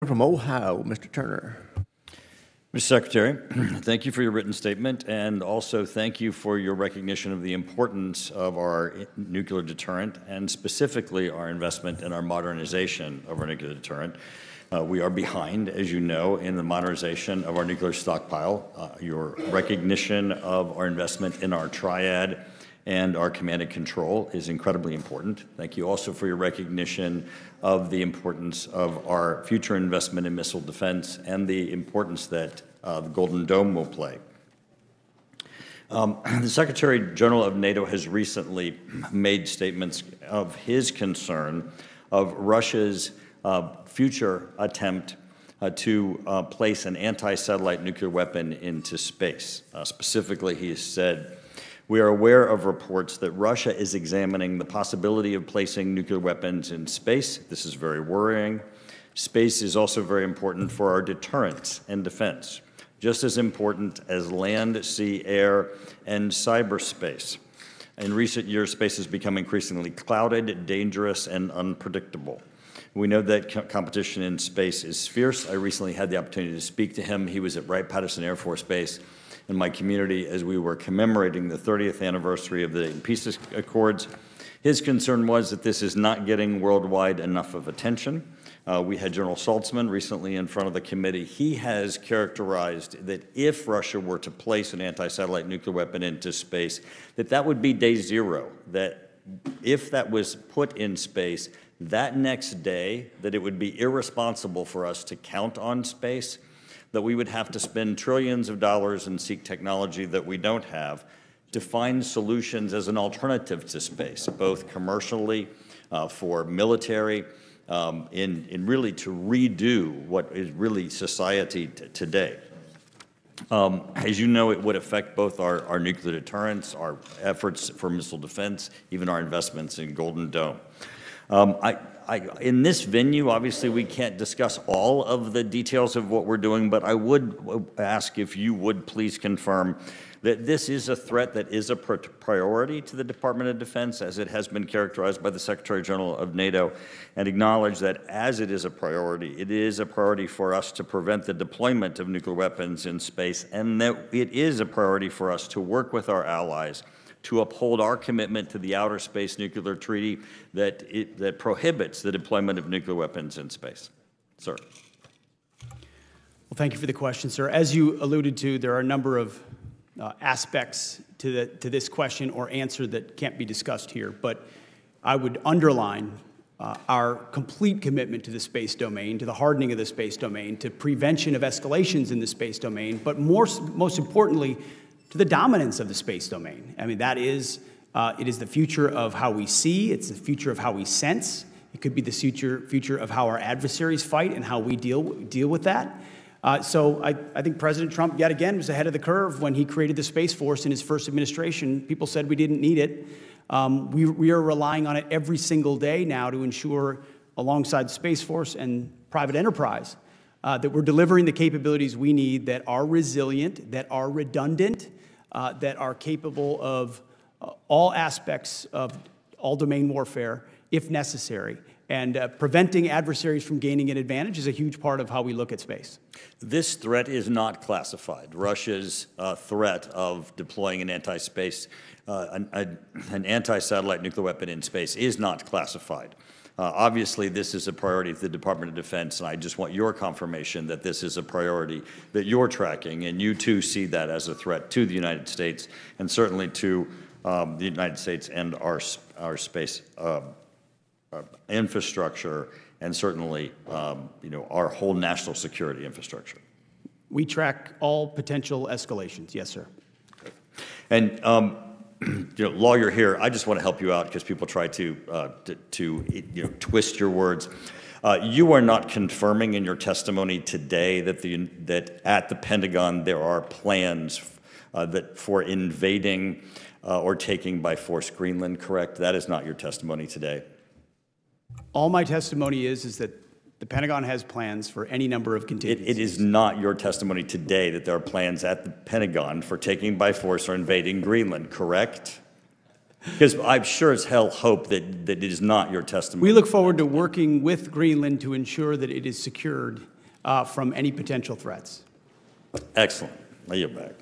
from Ohio, Mr. Turner. Mr. Secretary, thank you for your written statement, and also thank you for your recognition of the importance of our nuclear deterrent, and specifically our investment in our modernization of our nuclear deterrent. We are behind, as you know, in the modernization of our nuclear stockpile. Your recognition of our investment in our triad and our command and control is incredibly important. Thank you also for your recognition of the importance of our future investment in missile defense and the importance that the Golden Dome will play. The Secretary General of NATO has recently made statements of his concern of Russia's future attempt to place an anti-satellite nuclear weapon into space. Specifically, he has said, "We are aware of reports that Russia is examining the possibility of placing nuclear weapons in space. This is very worrying. Space is also very important for our deterrence and defense, just as important as land, sea, air, and cyberspace. In recent years, space has become increasingly clouded, dangerous, and unpredictable. We know that competition in space is fierce." I recently had the opportunity to speak to him. He was at Wright-Patterson Air Force Base in my community as we were commemorating the 30th anniversary of the Peace Accords. His concern was that this is not getting worldwide enough of attention. We had General Saltzman recently in front of the committee. He has characterized that if Russia were to place an anti-satellite nuclear weapon into space, that would be day zero, that if that was put in space, that next day, that it would be irresponsible for us to count on space, that we would have to spend trillions of dollars and seek technology that we don't have to find solutions as an alternative to space, both commercially, for military, in really to redo what is really society today. As you know, it would affect both our nuclear deterrence, our efforts for missile defense, even our investments in Golden Dome. In this venue, obviously, we can't discuss all of the details of what we're doing, but I would ask if you would please confirm that this is a threat that is a priority to the Department of Defense, as it has been characterized by the Secretary General of NATO, and acknowledge that as it is a priority for us to prevent the deployment of nuclear weapons in space, and that it is a priority for us to work with our allies to uphold our commitment to the Outer Space Nuclear Treaty that prohibits the deployment of nuclear weapons in space. Sir. Well, thank you for the question, sir. As you alluded to, there are a number of aspects to this question or answer that can't be discussed here, but I would underline our complete commitment to the space domain, to the hardening of the space domain, to prevention of escalations in the space domain, but most importantly, to the dominance of the space domain. I mean, that is, it is the future of how we see, it's the future of how we sense, it could be the future of how our adversaries fight and how we deal with that. So I think President Trump, yet again, was ahead of the curve when he created the Space Force in his first administration. People said we didn't need it. We are relying on it every single day now to ensure, alongside the Space Force and private enterprise, that we're delivering the capabilities we need that are resilient, that are redundant, that are capable of all aspects of all domain warfare, if necessary. And preventing adversaries from gaining an advantage is a huge part of how we look at space. This threat is not classified. Russia's threat of deploying an an anti-satellite nuclear weapon in space is not classified. Obviously, this is a priority for the Department of Defense, and I just want your confirmation that this is a priority that you're tracking, and you too see that as a threat to the United States, and certainly to the United States and our space infrastructure, and certainly our whole national security infrastructure. We track all potential escalations, yes, sir. Okay. And while you're here, I just want to help you out because people try to twist your words. You are not confirming in your testimony today that at the Pentagon there are plans for invading or taking by force Greenland, correct? That is not your testimony today. All my testimony is that the Pentagon has plans for any number of contingencies. It is not your testimony today that there are plans at the Pentagon for taking by force or invading Greenland, correct? Because I'm sure as hell hope that it is not your testimony. We look forward to working with Greenland to ensure that it is secured from any potential threats. Excellent. I yield back.